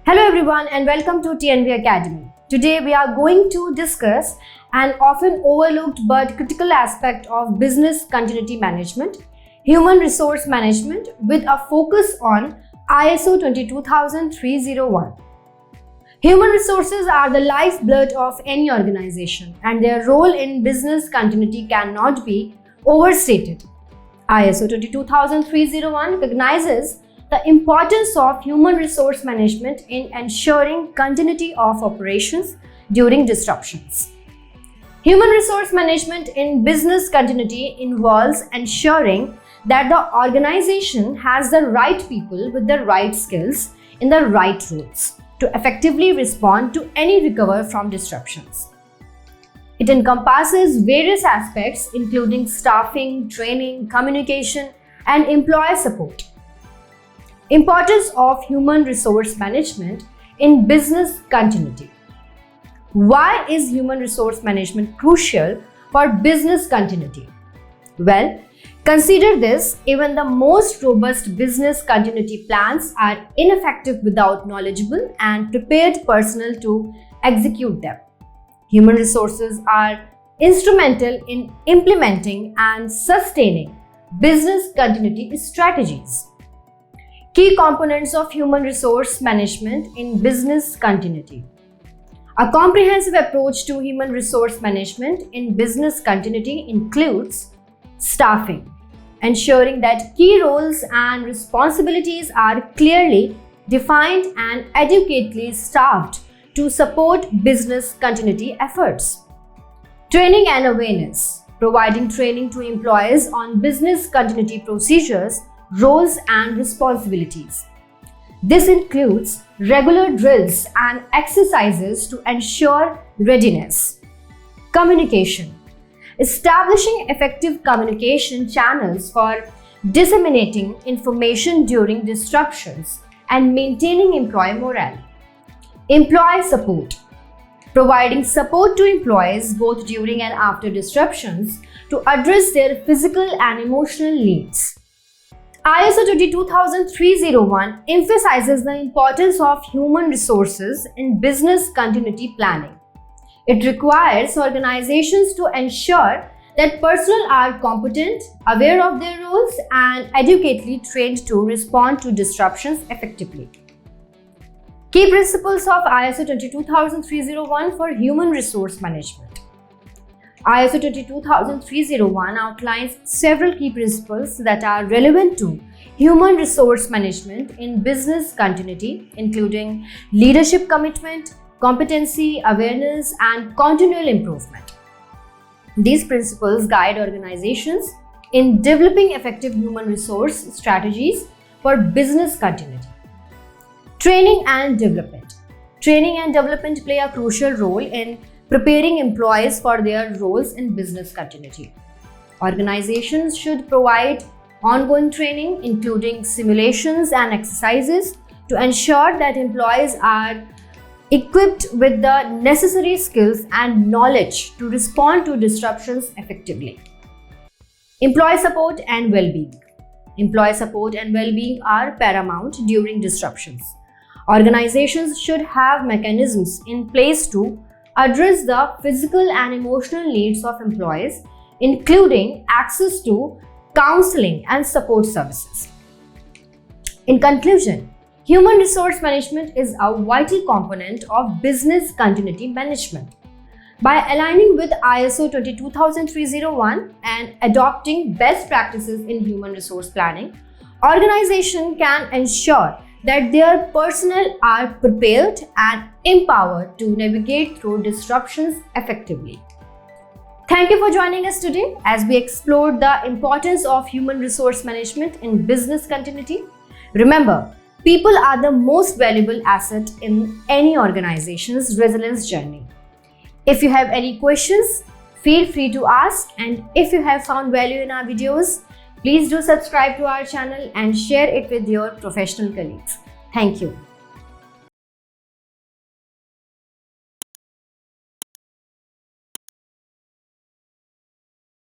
Hello everyone and welcome to TNV Academy. Today we are going to discuss an often overlooked but critical aspect of business continuity management, human resource management, with a focus on ISO 22301. Human resources are the lifeblood of any organization and their role in business continuity cannot be overstated. ISO 22301 recognizes the importance of human resource management in ensuring continuity of operations during disruptions. Human resource management in business continuity involves ensuring that the organization has the right people with the right skills in the right roles to effectively respond to any recovery from disruptions. It encompasses various aspects including staffing, training, communication, and employee support. Importance of human resource management in business continuity. Why is human resource management crucial for business continuity? Well, consider this: even the most robust business continuity plans are ineffective without knowledgeable and prepared personnel to execute them. Human resources are instrumental in implementing and sustaining business continuity strategies. Key components of human resource management in business continuity. A comprehensive approach to human resource management in business continuity includes staffing, ensuring that key roles and responsibilities are clearly defined and adequately staffed to support business continuity efforts. Training and awareness, providing training to employees on business continuity procedures, roles and responsibilities. This includes regular drills and exercises to ensure readiness. Communication. Establishing effective communication channels for disseminating information during disruptions and maintaining employee morale. Employee support. Providing support to employees both during and after disruptions to address their physical and emotional needs. ISO 22301 emphasizes the importance of human resources in business continuity planning. It requires organizations to ensure that personnel are competent, aware of their roles, and adequately trained to respond to disruptions effectively. Key principles of ISO 22301 for human resource management. ISO 22301 outlines several key principles that are relevant to human resource management in business continuity, including leadership commitment, competency, awareness, and continual improvement. These principles guide organizations in developing effective human resource strategies for business continuity. Training and development. Training and development play a crucial role in preparing employees for their roles in business continuity. Organizations should provide ongoing training, including simulations and exercises, to ensure that employees are equipped with the necessary skills and knowledge to respond to disruptions effectively. Employee support and well-being. Employee support and well-being are paramount during disruptions. Organizations should have mechanisms in place to address the physical and emotional needs of employees, including access to counseling and support services. In conclusion, human resource management is a vital component of business continuity management. By aligning with ISO 22301 and adopting best practices in human resource planning, organizations can ensure that their personnel are prepared and empowered to navigate through disruptions effectively. Thank you for joining us today as we explored the importance of human resource management in business continuity. Remember, people are the most valuable asset in any organization's resilience journey. If you have any questions, feel free to ask, and if you have found value in our videos, please do subscribe to our channel and share it with your professional colleagues. Thank you.